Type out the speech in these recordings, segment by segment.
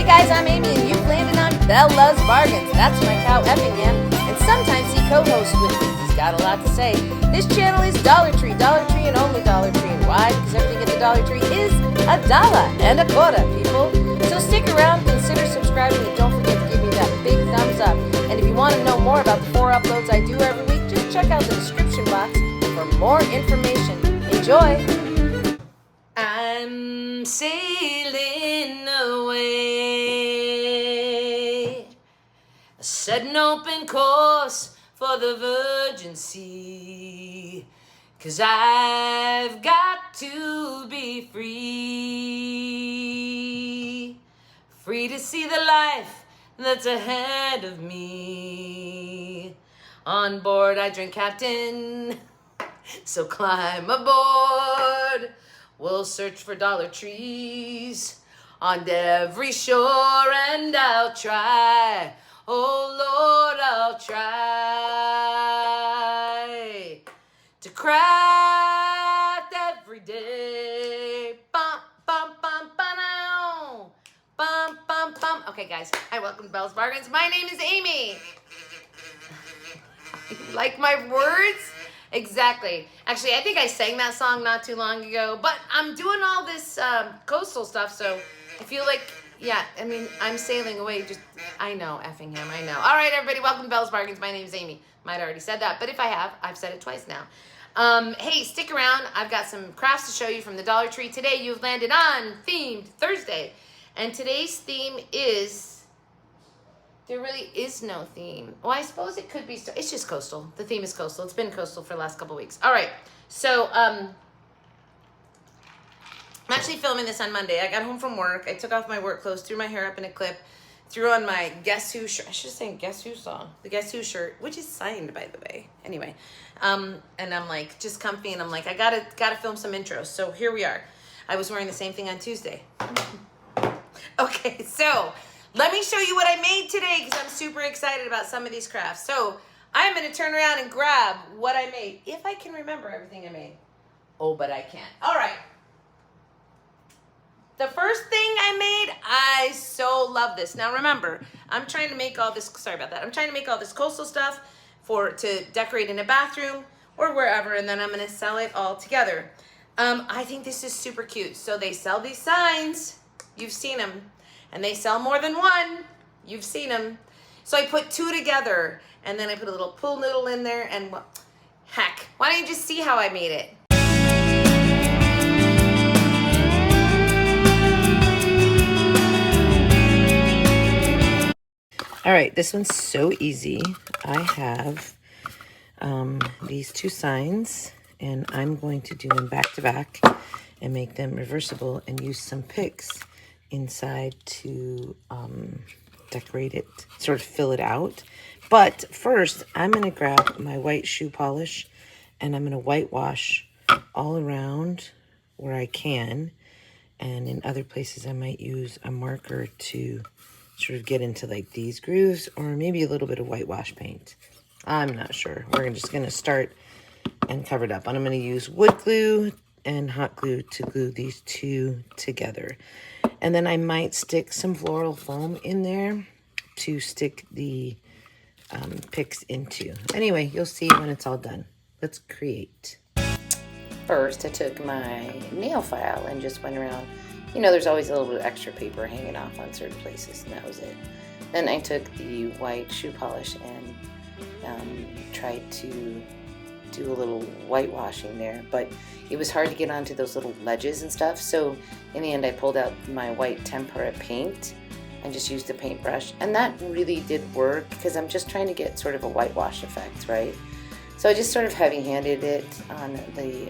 guys, I'm Amy, and you've landed on Belle Loves Bargains. That's my cow Effingham, and sometimes he co-hosts with me. He's got a lot to say. This channel is Dollar Tree, and only Dollar Tree. And why? Because everything at the Dollar Tree is $1.25, people. So stick around, consider subscribing, and don't forget to give me that big thumbs up. And if you want to know more about the 4 uploads I do every week, just check out the description box for more information. Enjoy! I'm sailing away, set an open course for the virgin sea, 'cause I've got to be free, free to see the life that's ahead of me. On board I drink captain, so climb aboard. We'll search for dollar trees on every shore, and I'll try, oh Lord, I'll try to craft every day. Bum, bum, bum, ba-dow. Bum, bum, bum. Okay, guys, hi, welcome to Belle's Bargains. My name is Amy. Like my words? Exactly. Actually, I think I sang that song not too long ago, but I'm doing all this coastal stuff, so I feel like, yeah, I mean, I'm sailing away. Just, I know, Effingham, I know. All right, everybody, welcome to Belle's Bargains. My name is Amy. Might have already said that, but if I have, I've said it twice now. Hey, stick around. I've got some crafts to show you from the Dollar Tree. Today, you've landed on Themed Thursday, and today's theme is... There really is no theme. Well, I suppose it could be. It's just coastal. The theme is coastal. It's been coastal for the last couple weeks. All right. So, I'm actually filming this on Monday. I got home from work. I took off my work clothes, threw my hair up in a clip, threw on my Guess Who shirt. I should have sang Guess Who song. The Guess Who shirt, which is signed, by the way. Anyway, and I'm like just comfy, and I'm like, I gotta film some intros. So here we are. I was wearing the same thing on Tuesday. Okay, so let me show you what I made today, because I'm super excited about some of these crafts. So I'm going to turn around and grab what I made, if I can remember everything I made. Oh, but I can't. All right. The first thing I made, I so love this. Now remember, I'm trying to make all this, sorry about that. I'm trying to make all this coastal stuff to decorate in a bathroom or wherever, and then I'm going to sell it all together. I think this is super cute. So they sell these signs. You've seen them. And they sell more than one. You've seen them. So I put 2 together, and then I put a little pool noodle in there, and well, heck, why don't you just see how I made it? All right, this one's so easy. I have these 2 signs, and I'm going to do them back to back and make them reversible and use some picks inside to decorate it, sort of fill it out. But first, I'm going to grab my white shoe polish, and I'm going to whitewash all around where I can. And in other places, I might use a marker to sort of get into like these grooves, or maybe a little bit of whitewash paint. I'm not sure. We're just going to start and cover it up. And I'm going to use wood glue and hot glue to glue these 2 together. And then I might stick some floral foam in there to stick the picks into. Anyway, you'll see when it's all done. Let's create. First, I took my nail file and just went around. You know, there's always a little bit of extra paper hanging off on certain places, and that was it. Then I took the white shoe polish and tried to do a little whitewashing there, but it was hard to get onto those little ledges and stuff. So in the end, I pulled out my white tempera paint and just used a paintbrush, and that really did work because I'm just trying to get sort of a whitewash effect, right? So I just sort of heavy-handed it on the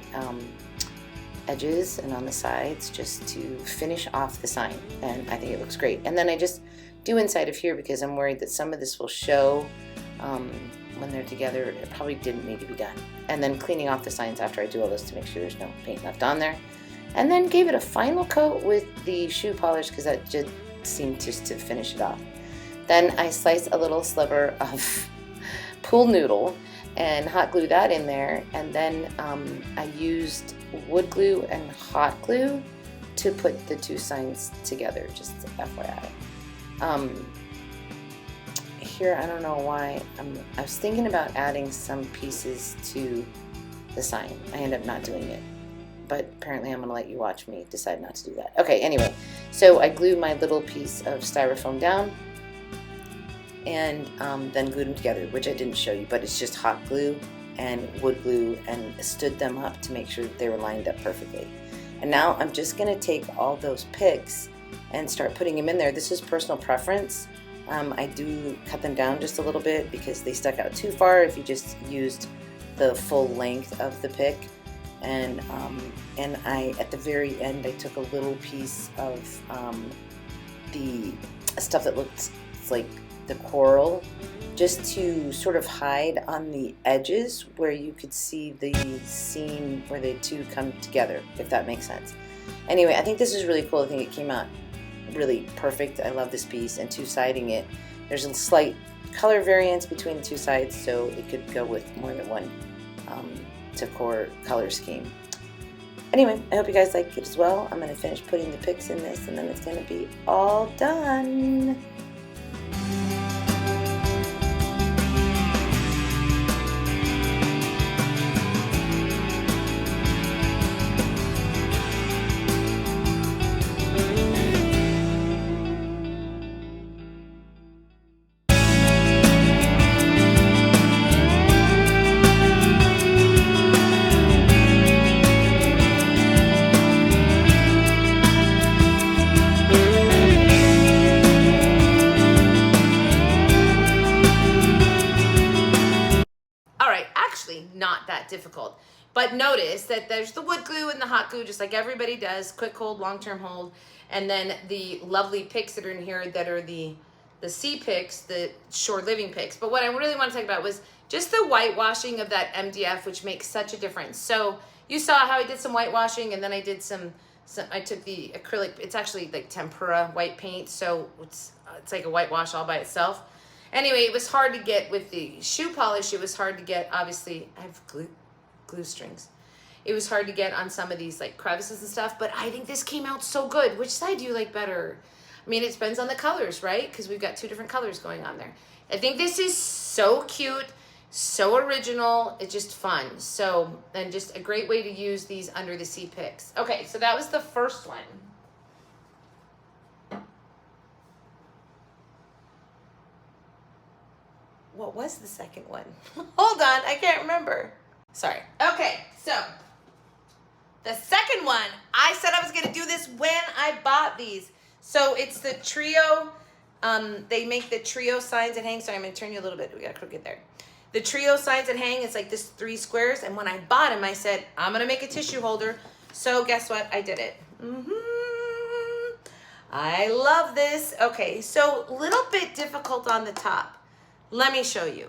edges and on the sides just to finish off the sign, and I think it looks great. And then I just do inside of here because I'm worried that some of this will show when they're together. It probably didn't need to be done. And then cleaning off the signs after I do all this to make sure there's no paint left on there. And then gave it a final coat with the shoe polish because that just seemed just to finish it off. Then I sliced a little sliver of pool noodle and hot glue that in there. And then I used wood glue and hot glue to put the 2 signs together, just FYI. Here, I don't know why, I was thinking about adding some pieces to the sign. I ended up not doing it, but apparently I'm gonna let you watch me decide not to do that. Okay, anyway, so I glued my little piece of styrofoam down and then glued them together, which I didn't show you, but it's just hot glue and wood glue, and stood them up to make sure that they were lined up perfectly. And now I'm just gonna take all those picks and start putting them in there. This is personal preference. I do cut them down just a little bit because they stuck out too far if you just used the full length of the pick. And I, at the very end, I took a little piece of the stuff that looked like the coral, just to sort of hide on the edges where you could see the seam where the two come together, if that makes sense. Anyway, I think this is really cool. I think it came out really perfect. I love this piece, and two-siding it, there's a slight color variance between the two sides, so it could go with more than one decor color scheme. Anyway, I hope you guys like it as well. I'm going to finish putting the picks in this, and then it's going to be all done. Not that difficult, but notice that there's the wood glue and the hot glue, just like everybody does, quick hold, long-term hold, and then the lovely picks that are in here that are the C picks, the shore living picks. But what I really want to talk about was just the whitewashing of that MDF, which makes such a difference. So you saw how I did some whitewashing, and then I did some I took the acrylic, it's actually like tempera white paint, so it's like a whitewash all by itself. Anyway, it was hard to get with the shoe polish. It was hard to get, obviously, I have glue strings. It was hard to get on some of these like crevices and stuff, but I think this came out so good. Which side do you like better? I mean, it depends on the colors, right? Because we've got two different colors going on there. I think this is so cute, so original. It's just fun. So, and just a great way to use these under the C picks. Okay, so that was the first one. What was the second one? Hold on, I can't remember. Sorry. Okay, so the second one, I said I was gonna do this when I bought these. So it's the trio, they make the trio signs that hang. Sorry, I'm gonna turn you a little bit, we got crooked there. The trio signs that hang, it's like this 3 squares, and when I bought them, I said, I'm gonna make a tissue holder. So guess what, I did it. I love this. Okay, so a little bit difficult on the top. Let me show you.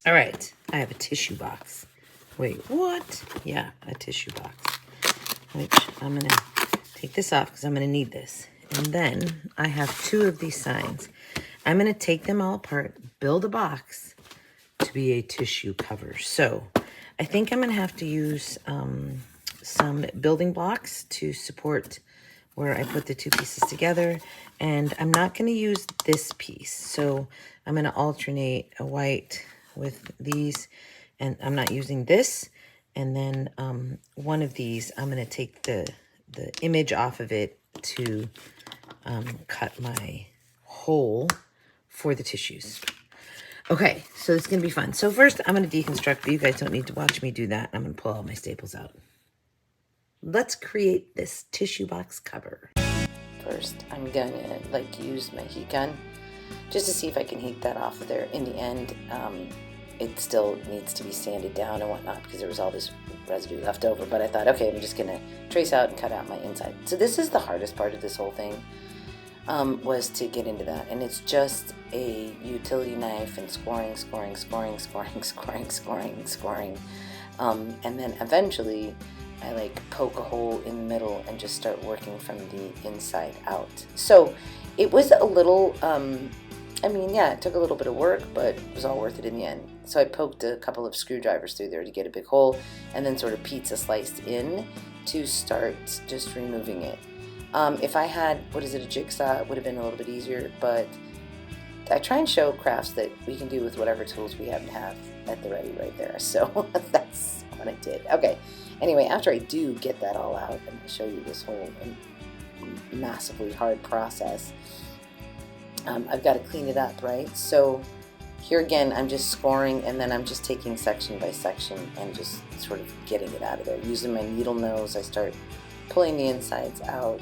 All right, I have a tissue box. Wait, what? Yeah, a tissue box, which I'm gonna take this off because I'm gonna need this. And then I have 2 of these signs. I'm going to take them all apart, build a box to be a tissue cover. So I think I'm going to have to use some building blocks to support where I put the 2 pieces together. And I'm not going to use this piece. So I'm going to alternate a white with these. And I'm not using this. And then one of these, I'm going to take the image off of it to cut my hole for the tissues. Okay, so it's gonna be fun. So first I'm gonna deconstruct, but you guys don't need to watch me do that. I'm gonna pull all my staples out. Let's create this tissue box cover. First, I'm gonna use my heat gun just to see if I can heat that off of there. In the end, it still needs to be sanded down and whatnot because there was all this residue left over, but I thought, okay, I'm just gonna trace out and cut out my inside. So this is the hardest part of this whole thing. Was to get into that, and it's just a utility knife and scoring, and then eventually I poke a hole in the middle and just start working from the inside out. So It was a little, I mean, yeah, it took a little bit of work, but it was all worth it in the end. So I poked a couple of screwdrivers through there to get a big hole, and then sort of pizza sliced in to start just removing it. If I had, what is it, a jigsaw, it would have been a little bit easier, but I try and show crafts that we can do with whatever tools we happen to have at the ready right there. So that's what I did. Okay, anyway, after I do get that all out, and I show you this whole massively hard process, I've got to clean it up, right? So here again, I'm just scoring, and then I'm just taking section by section and just sort of getting it out of there. Using my needle nose, I start pulling the insides out,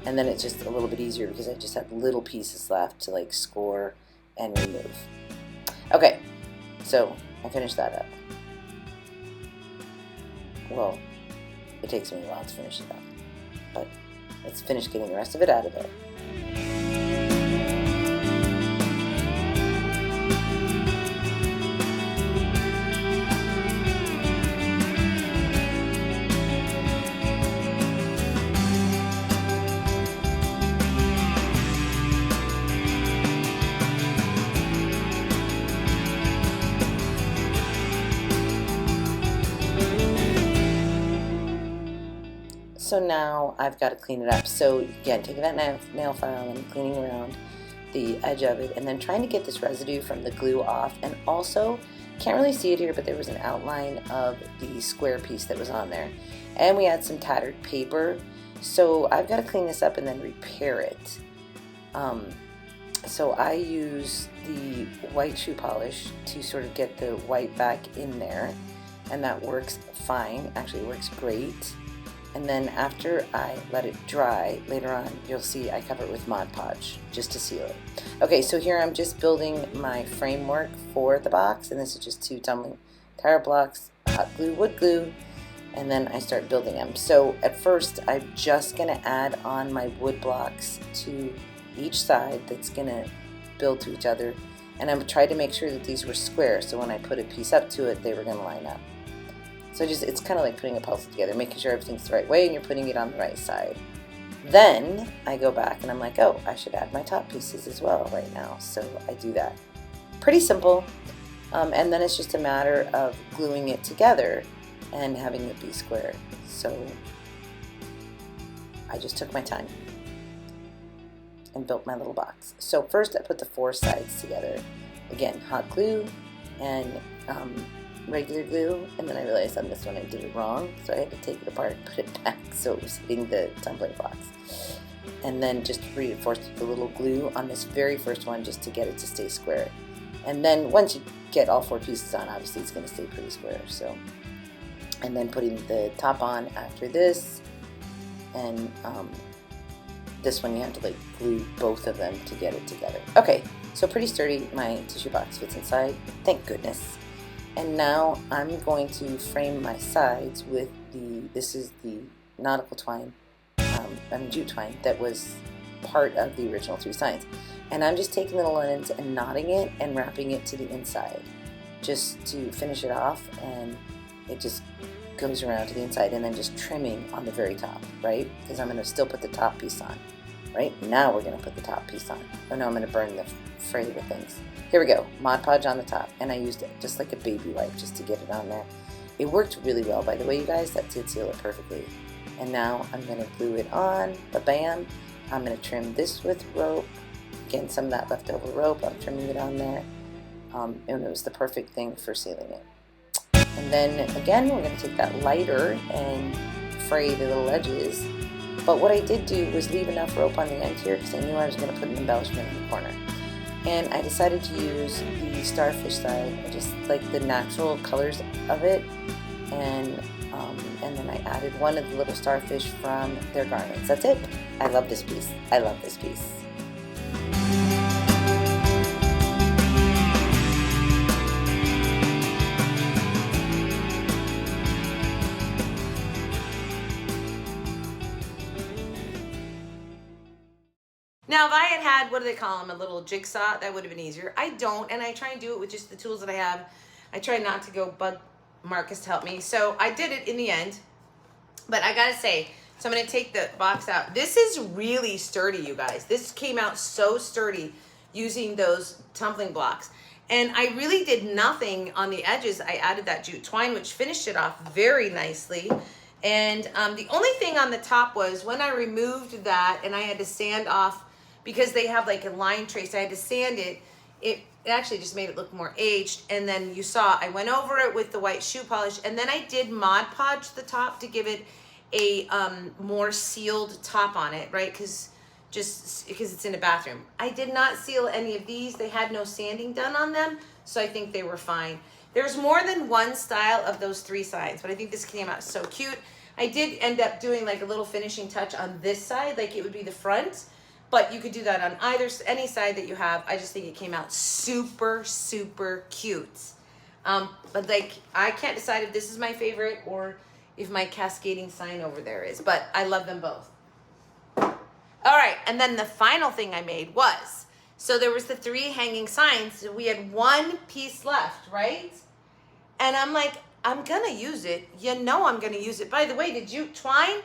and then it's just a little bit easier because I just have little pieces left to like score and remove. Okay, so I finished that up. Well, it takes me a while to finish it up, but let's finish getting the rest of it out of there. So now I've got to clean it up. So again, taking that nail file and cleaning around the edge of it, and then trying to get this residue from the glue off. And also, can't really see it here, but there was an outline of the square piece that was on there. And we had some tattered paper. So I've got to clean this up and then repair it. So I use the white shoe polish to sort of get the white back in there. And that works fine. Actually, it works great. And then after I let it dry, later on, you'll see I cover it with Mod Podge just to seal it. Okay, so here I'm just building my framework for the box, and this is just 2 tumbling tire blocks, hot glue, wood glue, and then I start building them. So at first, I'm just gonna add on my wood blocks to each side that's gonna build to each other, and I'm trying to make sure that these were square, so when I put a piece up to it, they were gonna line up. So it's kind of like putting a puzzle together, making sure everything's the right way and you're putting it on the right side. Then I go back and I'm like, oh, I should add my top pieces as well right now. So I do that. Pretty simple. And then it's just a matter of gluing it together and having it be square. So I just took my time and built my little box. So first I put the 4 sides together. Again, hot glue and regular glue, and then I realized on this one I did it wrong, so I had to take it apart and put it back so it was hitting the tumbling box. And then just reinforced with a little glue on this very first one just to get it to stay square. And then once you get all 4 pieces on, obviously it's going to stay pretty square. So, and then putting the top on after this, and this one you have to like glue both of them to get it together. Okay, so pretty sturdy. My tissue box fits inside, thank goodness. And now I'm going to frame my sides with this is the nautical twine, jute twine that was part of the original 3 signs. And I'm just taking little ends and knotting it and wrapping it to the inside just to finish it off, and it just goes around to the inside, and then just trimming on the very top, right? Because I'm going to still put the top piece on. Right? Now we're going to put the top piece on. Oh no, I'm going to burn the fray with things. Here we go. Mod Podge on the top. And I used it just like a baby wipe just to get it on there. It worked really well, by the way, you guys. That did seal it perfectly. And now I'm going to glue it on. Ba-bam. I'm going to trim this with rope. Again, some of that leftover rope, I'm trimming it on there. And it was the perfect thing for sealing it. And then, again, we're going to take that lighter and fray the little edges. But what I did do was leave enough rope on the end here because I knew I was going to put an embellishment in the corner. And I decided to use the starfish side. I just like the natural colors of it. And then I added one of the little starfish from their garments. That's it. I love this piece. I love this piece. Now, if I had, what do they call them, a little jigsaw, that would have been easier. I don't, and I try and do it with just the tools that I have. I try not to go bug Marcus to help me. So I did it in the end. But I gotta say, So I'm gonna take the box out. This is really sturdy, you guys. This came out so sturdy using those tumbling blocks. And I really did nothing on the edges. I added that jute twine, which finished it off very nicely. And the only thing on the top was when I removed that and I had to sand off, because they have like a line trace, I had to sand it. It actually just made it look more aged. And then you saw I went over it with the white shoe polish, and then I did Mod Podge the top to give it a more sealed top on it, right? Because it's in a bathroom. I did not seal any of these. They had no sanding done on them, so I think they were fine. There's more than one style of those 3 sides, but I think this came out so cute. I did end up doing like a little finishing touch on this side, like it would be the front, but you could do that on any side that you have. I just think it came out super, super cute. But like, I can't decide if this is my favorite or if my cascading sign over there is, but I love them both. All right, and then the final thing I made was, so there was the 3 hanging signs. So we had 1 piece left, right? And I'm like, I'm gonna use it. You know I'm gonna use it. By the way, the jute twine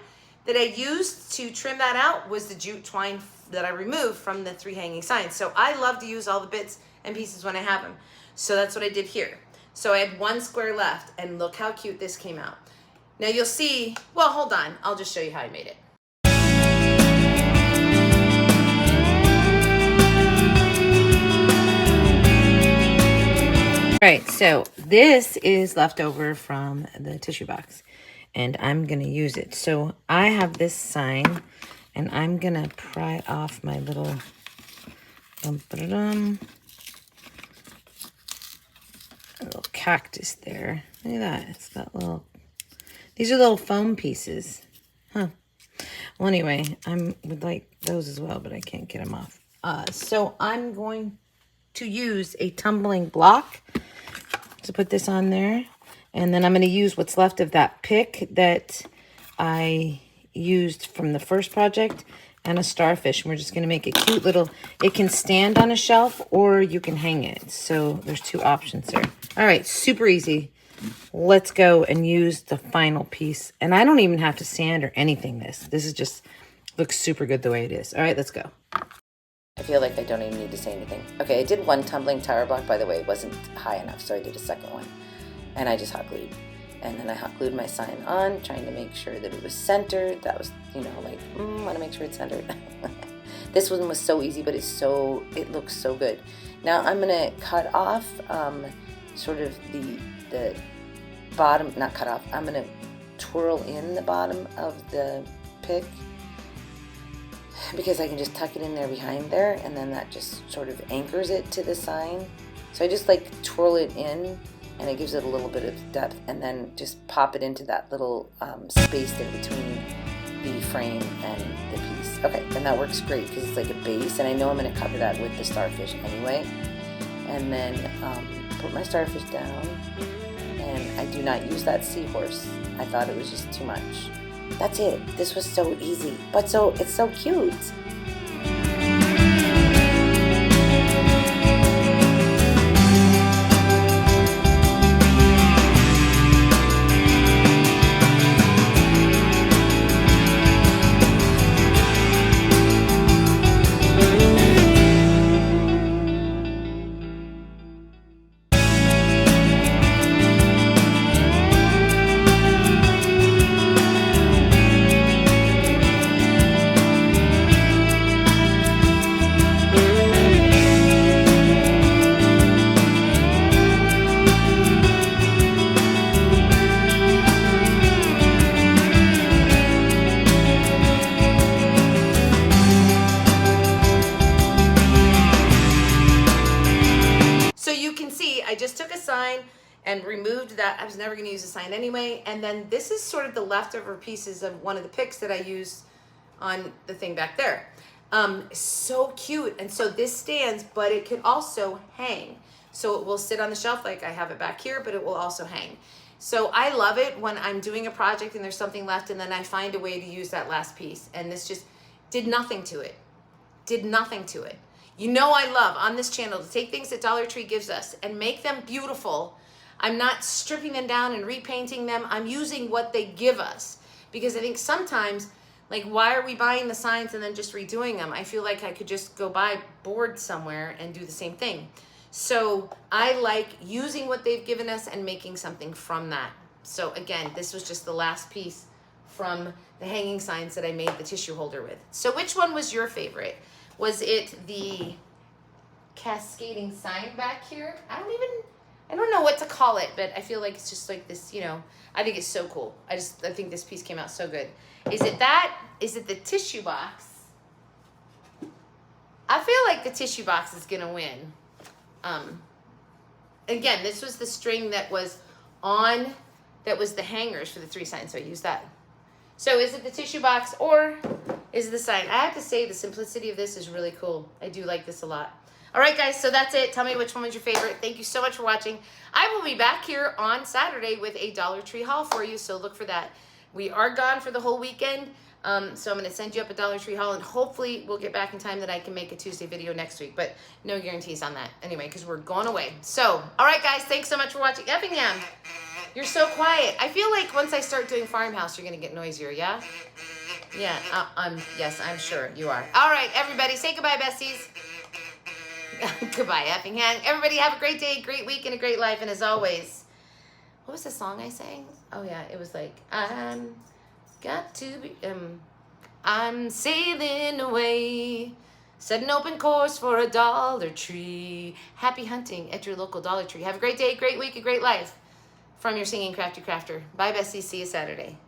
that I used to trim that out was the jute twine that I removed from the 3 hanging signs. So I love to use all the bits and pieces when I have them. So that's what I did here. So I had 1 square left, and look how cute this came out. Now you'll see, well, hold on. I'll just show you how I made it. All right, so this is left over from the tissue box, and I'm going to use it. So I have this sign, and I'm going to pry off my little little cactus there. Look at that. It's got little, these are little foam pieces. Huh. Well, anyway, I would like those as well, but I can't get them off. So I'm going to use a tumbling block to put this on there. And then I'm going to use what's left of that pick that I used from the first project and a starfish. And we're just going to make a cute little, it can stand on a shelf or you can hang it. So there's 2 options there. All right, super easy. Let's go and use the final piece. And I don't even have to sand or anything this. This is just, looks super good the way it is. All right, let's go. I feel like I don't even need to say anything. Okay, I did 1 tumbling tower block, by the way. It wasn't high enough, so I did a second one. And I just hot glued. And then I hot glued my sign on, trying to make sure that it was centered. That was, you know, like, want to make sure it's centered. This one was so easy, but it looks so good. Now I'm going to cut off sort of the bottom, not cut off, I'm going to twirl in the bottom of the pick, because I can just tuck it in there behind there, and then that just sort of anchors it to the sign. So I just like twirl it in, and it gives it a little bit of depth, and then just pop it into that little space there between the frame and the piece. Okay, and that works great because it's like a base, and I know I'm going to cover that with the starfish anyway. And then put my starfish down, and I do not use that seahorse. I thought it was just too much. That's it. This was so easy, but it's so cute. I just took a sign and removed that. I was never going to use a sign anyway. And then this is sort of the leftover pieces of one of the picks that I used on the thing back there. So cute. And so this stands, but it can also hang. So it will sit on the shelf like I have it back here, but it will also hang. So I love it when I'm doing a project and there's something left and then I find a way to use that last piece. And this just did nothing to it. Did nothing to it. You know I love on this channel to take things that Dollar Tree gives us and make them beautiful. I'm not stripping them down and repainting them. I'm using what they give us, because I think sometimes Like, why are we buying the signs and then just redoing them? I feel like I could just go buy boards somewhere and do the same thing. So I like using what they've given us and making something from that. So again, this was just the last piece from the hanging signs that I made the tissue holder with. So which one was your favorite? Was it the cascading sign back here? I don't know what to call it, but I feel like it's just like this, you know, I think it's so cool. I think this piece came out so good. Is it that? Is it the tissue box? I feel like the tissue box is gonna win. Again, this was the string that was on, that was the hangers for the 3 signs, so I used that. So is it the tissue box or is it the sign? I have to say the simplicity of this is really cool. I do like this a lot. All right, guys, so that's it. Tell me which one was your favorite. Thank you so much for watching. I will be back here on Saturday with a Dollar Tree haul for you, so look for that. We are gone for the whole weekend, so I'm going to send you up a Dollar Tree haul, and hopefully we'll get back in time that I can make a Tuesday video next week, but no guarantees on that anyway, because we're going away. So, all right, guys, thanks so much for watching. Effingham, you're so quiet. I feel like once I start doing farmhouse, you're going to get noisier, yeah? Yeah, yes, I'm sure you are. All right, everybody, say goodbye, besties. Goodbye, Effingham. Everybody have a great day, great week, and a great life. And as always, what was the song I sang? Oh, yeah, it was like, I'm sailing away, set an open course for a Dollar Tree. Happy hunting at your local Dollar Tree. Have a great day, great week, a great life. From your singing crafty crafter. Bye, besties. See you Saturday.